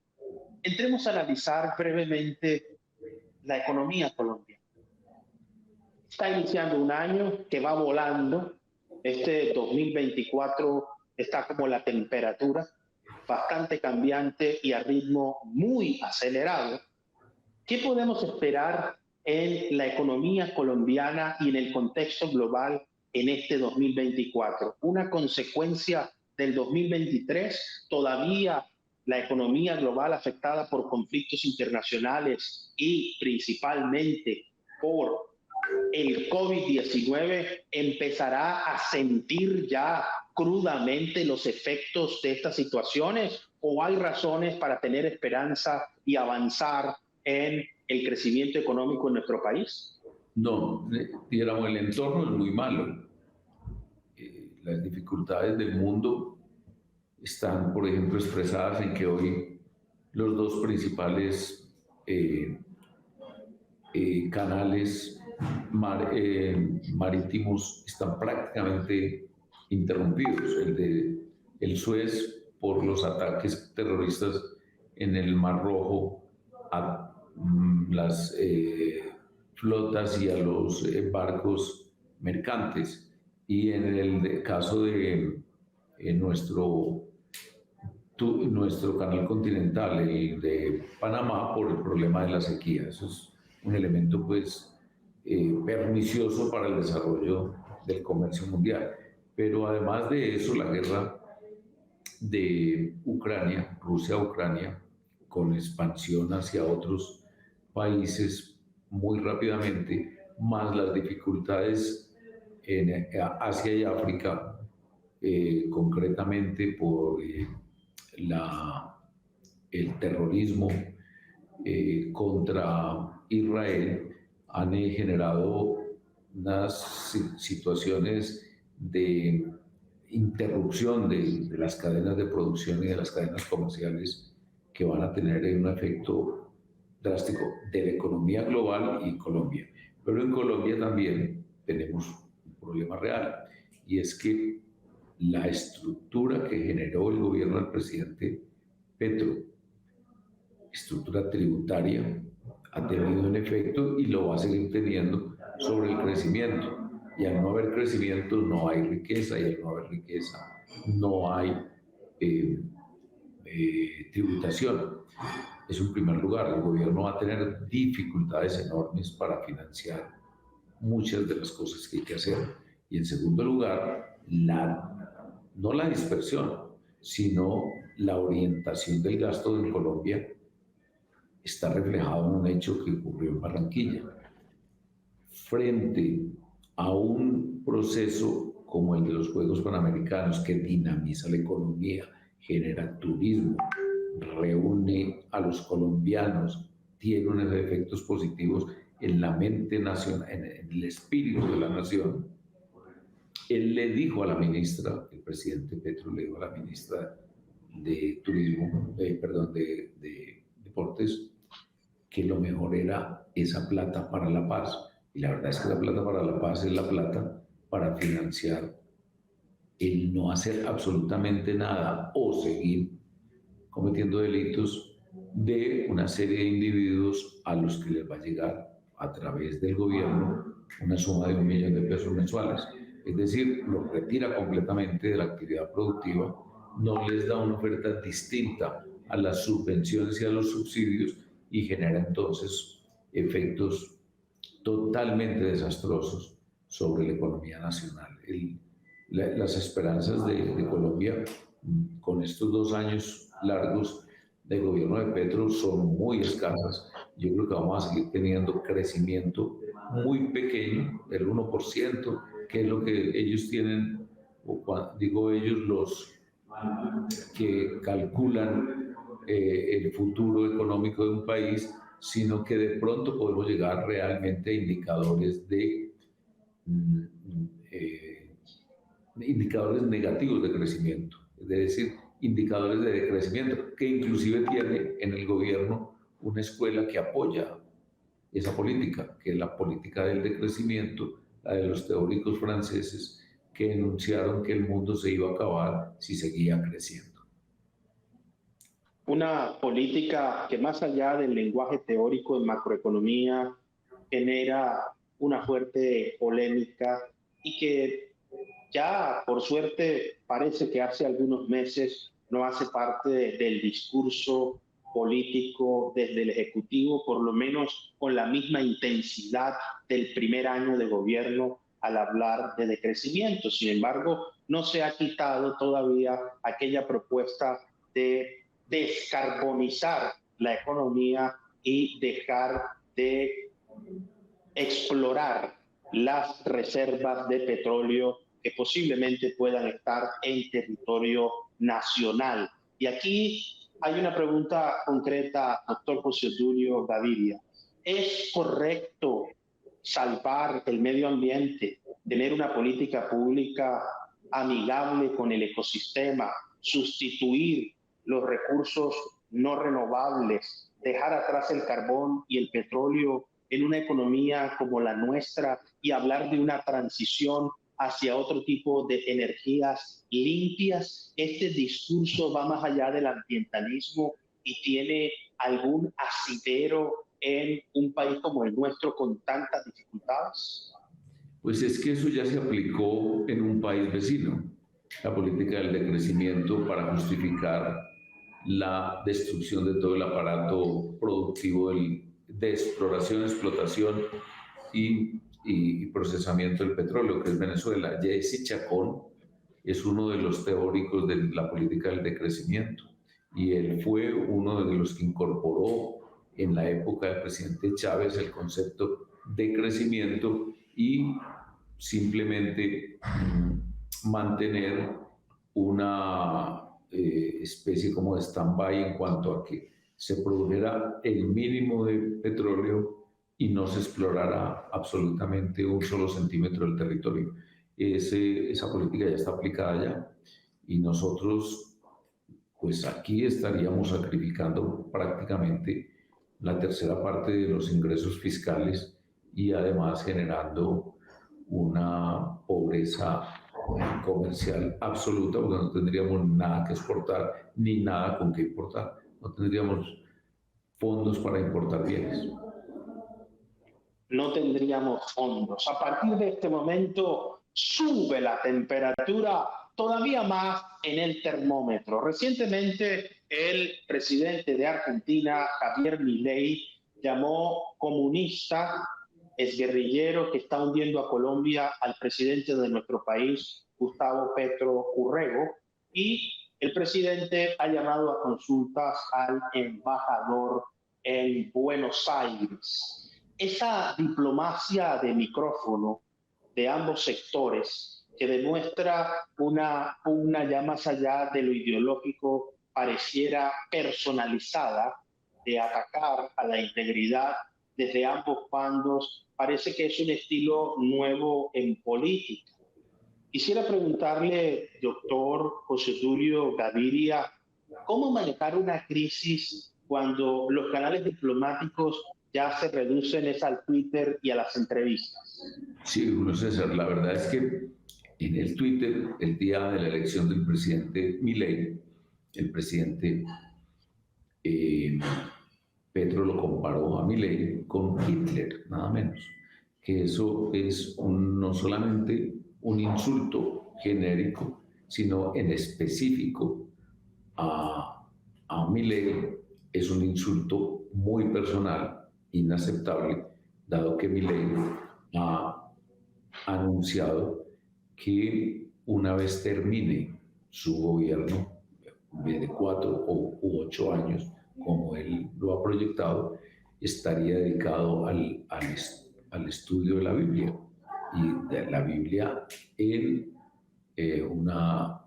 entremos a analizar brevemente la economía colombiana. Está iniciando un año que va volando. Este 2024 está como la temperatura, bastante cambiante y a ritmo muy acelerado. ¿Qué podemos esperar en la economía colombiana y en el contexto global en este 2024? ¿Una consecuencia del 2023? ¿Todavía la economía global afectada por conflictos internacionales y principalmente por el COVID-19 empezará a sentir ya crudamente los efectos de estas situaciones, o hay razones para tener esperanza y avanzar en el crecimiento económico en nuestro país? No, digamos, el entorno es muy malo. Las dificultades del mundo están, por ejemplo, expresadas en que hoy los 2 principales canales marítimos están prácticamente interrumpidos. El Suez, por los ataques terroristas en el Mar Rojo a las flotas y a los barcos mercantes, y en el caso de nuestro nuestro canal continental, el de Panamá, por el problema de la sequía. Eso es un elemento pues pernicioso para el desarrollo del comercio mundial. Pero además de eso, la guerra de Ucrania, Rusia-Ucrania, con expansión hacia otros países muy rápidamente, más las dificultades en Asia y África, concretamente por el terrorismo contra Israel, han generado unas situaciones de interrupción de las cadenas de producción y de las cadenas comerciales que van a tener un efecto drástico de la economía global y Colombia. Pero en Colombia también tenemos un problema real, y es que la estructura que generó el gobierno del presidente Petro, estructura tributaria, ha tenido un efecto y lo va a seguir teniendo sobre el crecimiento. Y al no haber crecimiento no hay riqueza, y al no haber riqueza no hay tributación. Es un primer lugar. El gobierno va a tener dificultades enormes para financiar muchas de las cosas que hay que hacer. Y en segundo lugar, no la dispersión, sino la orientación del gasto en Colombia está reflejado en un hecho que ocurrió en Barranquilla. Frente a un proceso como el de los Juegos Panamericanos, que dinamiza la economía, genera turismo, reúne a los colombianos, tiene unos efectos positivos en la mente nacional, en el espíritu de la nación. Él le dijo a la ministra, el presidente Petro le dijo a la ministra de Turismo, de Deportes, que lo mejor era esa plata para la paz. Y la verdad es que la plata para la paz es la plata para financiar el no hacer absolutamente nada o seguir cometiendo delitos de una serie de individuos a los que les va a llegar a través del gobierno una suma de $1 millón mensuales. Es decir, los retira completamente de la actividad productiva, no les da una oferta distinta a las subvenciones y a los subsidios, y genera entonces efectos totalmente desastrosos sobre la economía nacional. Las esperanzas de Colombia con estos 2 años largos del gobierno de Petro son muy escasas. Yo creo que vamos a seguir teniendo crecimiento muy pequeño, del 1%, que es lo que ellos tienen, o digo ellos, los que calculan el futuro económico de un país, sino que de pronto podemos llegar realmente a indicadores indicadores negativos de crecimiento, es decir, indicadores de decrecimiento, que inclusive tiene en el gobierno una escuela que apoya esa política, que es la política del decrecimiento, la de los teóricos franceses que enunciaron que el mundo se iba a acabar si seguía creciendo. Una política que, más allá del lenguaje teórico de macroeconomía, genera una fuerte polémica y que ya, por suerte, parece que hace algunos meses no hace parte del discurso político desde el Ejecutivo, por lo menos con la misma intensidad del primer año de gobierno al hablar de decrecimiento. Sin embargo, no se ha quitado todavía aquella propuesta de descarbonizar la economía y dejar de explorar las reservas de petróleo que posiblemente puedan estar en territorio nacional. Y aquí hay una pregunta concreta, doctor José Obdulio Gaviria. ¿Es correcto salvar el medio ambiente, tener una política pública amigable con el ecosistema, sustituir los recursos no renovables, dejar atrás el carbón y el petróleo en una economía como la nuestra y hablar de una transición hacia otro tipo de energías limpias? ¿Este discurso va más allá del ambientalismo y tiene algún asidero en un país como el nuestro con tantas dificultades? Pues es que eso ya se aplicó en un país vecino, la política del decrecimiento para justificar la destrucción de todo el aparato productivo de exploración, explotación y procesamiento del petróleo, que es Venezuela. Jesse Chacón es uno de los teóricos de la política del decrecimiento y él fue uno de los que incorporó en la época del presidente Chávez el concepto de crecimiento y simplemente mantener una especie como de stand-by en cuanto a que se produjera el mínimo de petróleo y no se explorara absolutamente un solo centímetro del territorio. Esa política ya está aplicada ya y nosotros pues aquí estaríamos sacrificando prácticamente la tercera parte de los ingresos fiscales y además generando una pobreza comercial absoluta, porque no tendríamos nada que exportar ni nada con que importar. No tendríamos fondos para importar bienes. No tendríamos fondos. A partir de este momento sube la temperatura todavía más en el termómetro. Recientemente el presidente de Argentina, Javier Milei, llamó comunista, exguerrillero que está hundiendo a Colombia al presidente de nuestro país, Gustavo Petro Urrego, y el presidente ha llamado a consultas al embajador en Buenos Aires. Esa diplomacia de micrófono de ambos sectores que demuestra una ya más allá de lo ideológico, pareciera personalizada, de atacar a la integridad desde ambos bandos, parece que es un estilo nuevo en política. Quisiera preguntarle, doctor José Tulio Gaviria, ¿cómo manejar una crisis cuando los canales diplomáticos ya se reducen es al Twitter y a las entrevistas? Sí, Julio César, la verdad es que en el Twitter, el día de la elección del presidente Milei, el presidente Petro lo comparó a Milei con Hitler, nada menos. Que eso es no solamente un insulto genérico, sino en específico a Milei es un insulto muy personal, inaceptable, dado que Milei ha anunciado que una vez termine su gobierno de 4 u 8 años, como él lo ha proyectado, estaría dedicado al estudio de la Biblia y de la Biblia en una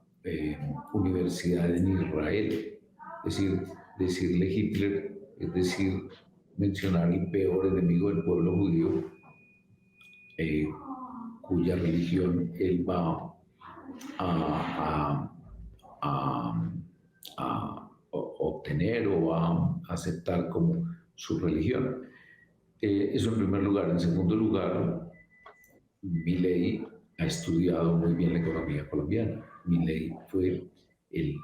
universidad en Israel. Es decir, decirle Hitler, es decir, mencionar el peor enemigo del pueblo judío, cuya religión él va a obtener o va a aceptar como su religión. Eso en primer lugar. En segundo lugar, Milei ha estudiado muy bien la economía colombiana. Milei fue el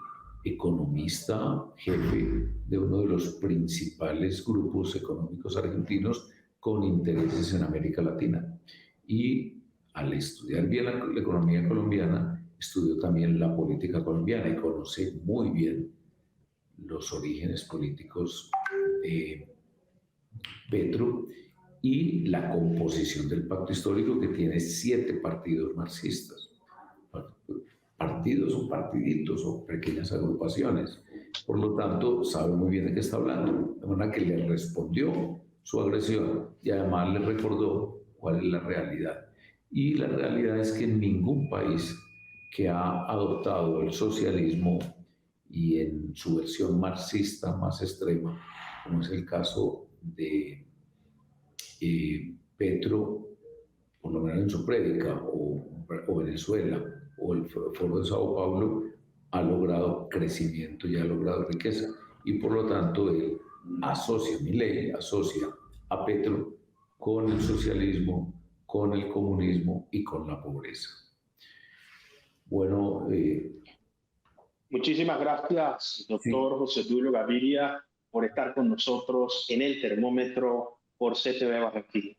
economista jefe de uno de los principales grupos económicos argentinos con intereses en América Latina. Y al estudiar bien la economía colombiana, estudió también la política colombiana y conoce muy bien los orígenes políticos de Petro y la composición del pacto histórico, que tiene 7 partidos marxistas. Partidos o partiditos o pequeñas agrupaciones. Por lo tanto, sabe muy bien de qué está hablando. De manera que le respondió su agresión y además le recordó cuál es la realidad. Y la realidad es que en ningún país que ha adoptado el socialismo y en su versión marxista más extrema, como es el caso de Petro, por lo menos en su prédica, o Venezuela, o el Foro de Sao Paulo, ha logrado crecimiento y ha logrado riqueza. Y por lo tanto, él Milei asocia a Petro con el socialismo, con el comunismo y con la pobreza. Bueno. Muchísimas gracias, doctor José Tulio Gaviria, por estar con nosotros en el termómetro por CTV Barranquilla.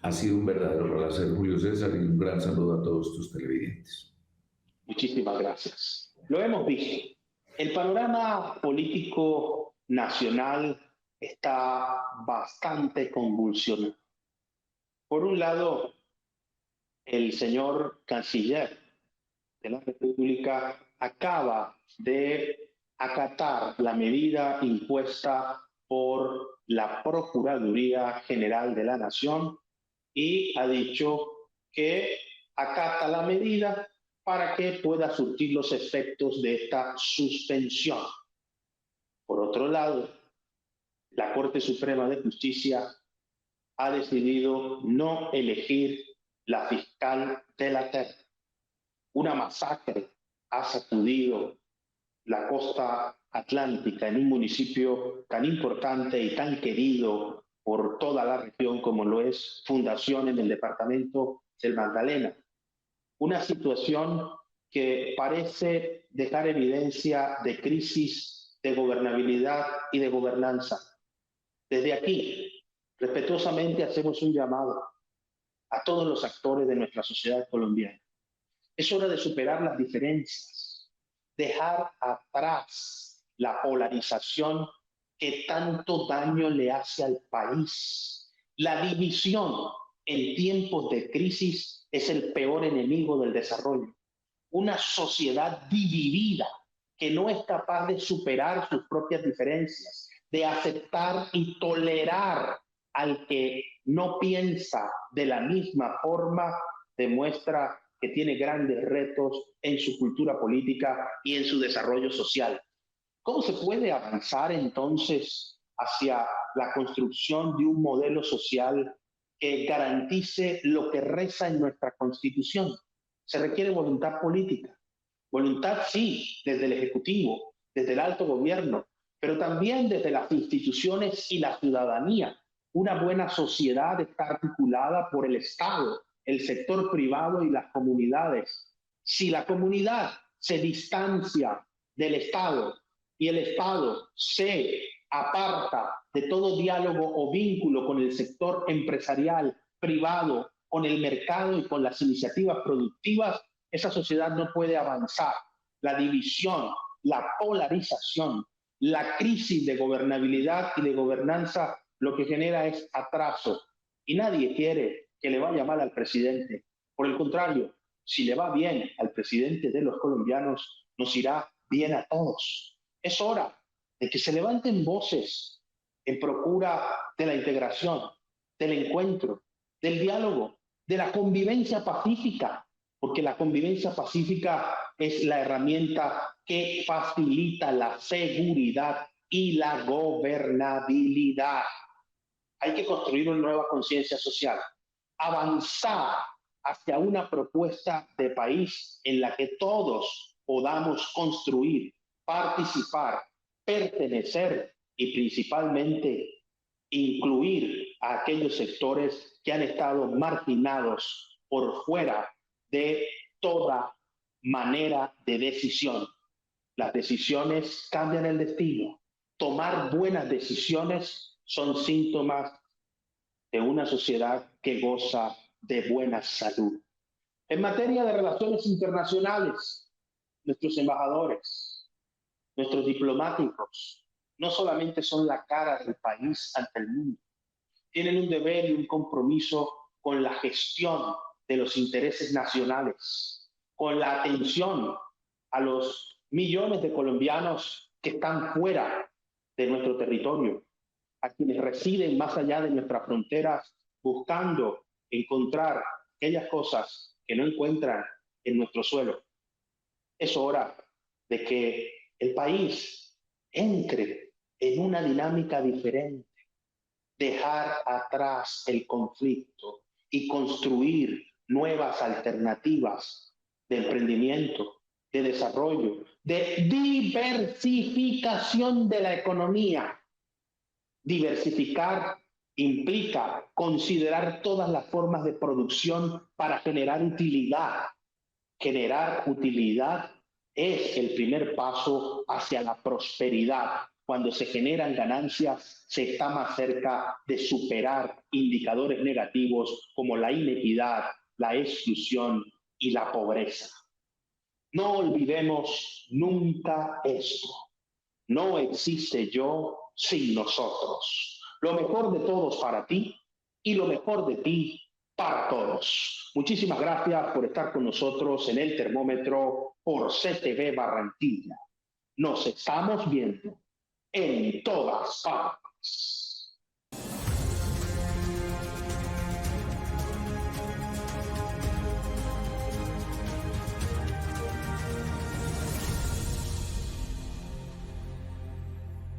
Ha sido un verdadero placer, Julio César, y un gran saludo a todos tus televidentes. Muchísimas gracias. Lo hemos visto. El panorama político nacional está bastante convulsionado. Por un lado, el señor canciller de la República acaba de acatar la medida impuesta por la Procuraduría General de la Nación y ha dicho que acata la medida para que pueda surtir los efectos de esta suspensión. Por otro lado, la Corte Suprema de Justicia ha decidido no elegir la fiscal de la Terra. Una masacre ha sacudido la costa atlántica en un municipio tan importante y tan querido por toda la región como lo es Fundación en el departamento del Magdalena. Una situación que parece dejar evidencia de crisis de gobernabilidad y de gobernanza. Desde aquí, respetuosamente hacemos un llamado a todos los actores de nuestra sociedad colombiana. Es hora de superar las diferencias, dejar atrás la polarización que tanto daño le hace al país. La división en tiempos de crisis es el peor enemigo del desarrollo. Una sociedad dividida que no es capaz de superar sus propias diferencias, de aceptar y tolerar al que no piensa de la misma forma, demuestra que tiene grandes retos en su cultura política y en su desarrollo social. ¿Cómo se puede avanzar entonces hacia la construcción de un modelo social que garantice lo que reza en nuestra Constitución? Se requiere voluntad política. Voluntad, sí, desde el Ejecutivo, desde el alto gobierno, pero también desde las instituciones y la ciudadanía. Una buena sociedad está articulada por el Estado, el sector privado y las comunidades. Si la comunidad se distancia del Estado y el Estado se aparta de todo diálogo o vínculo con el sector empresarial, privado, con el mercado y con las iniciativas productivas, esa sociedad no puede avanzar. La división, la polarización, la crisis de gobernabilidad y de gobernanza lo que genera es atraso. Y nadie quiere que le vaya mal al presidente. Por el contrario, si le va bien al presidente de los colombianos, nos irá bien a todos. Es hora de que se levanten voces en procura de la integración, del encuentro, del diálogo, de la convivencia pacífica, porque la convivencia pacífica es la herramienta que facilita la seguridad y la gobernabilidad. Hay que construir una nueva conciencia social, avanzar hacia una propuesta de país en la que todos podamos construir, participar, pertenecer y principalmente incluir a aquellos sectores que han estado marginados por fuera de toda manera de decisión. Las decisiones cambian el destino. Tomar buenas decisiones son síntomas de una sociedad que goza de buena salud. En materia de relaciones internacionales, nuestros embajadores, nuestros diplomáticos, no solamente son la cara del país ante el mundo, tienen un deber y un compromiso con la gestión de los intereses nacionales, con la atención a los millones de colombianos que están fuera de nuestro territorio, a quienes residen más allá de nuestras fronteras, buscando encontrar aquellas cosas que no encuentran en nuestro suelo. Es hora de que el país entre en una dinámica diferente, dejar atrás el conflicto y construir nuevas alternativas de emprendimiento, de desarrollo, de diversificación de la economía. Diversificar implica considerar todas las formas de producción para generar utilidad. Generar utilidad es el primer paso hacia la prosperidad. Cuando se generan ganancias, se está más cerca de superar indicadores negativos como la inequidad, la exclusión y la pobreza. No olvidemos nunca esto. No existe yo sin nosotros. Lo mejor de todos para ti y lo mejor de ti para todos. Muchísimas gracias por estar con nosotros en el termómetro por CTV Barranquilla. Nos estamos viendo en todas partes.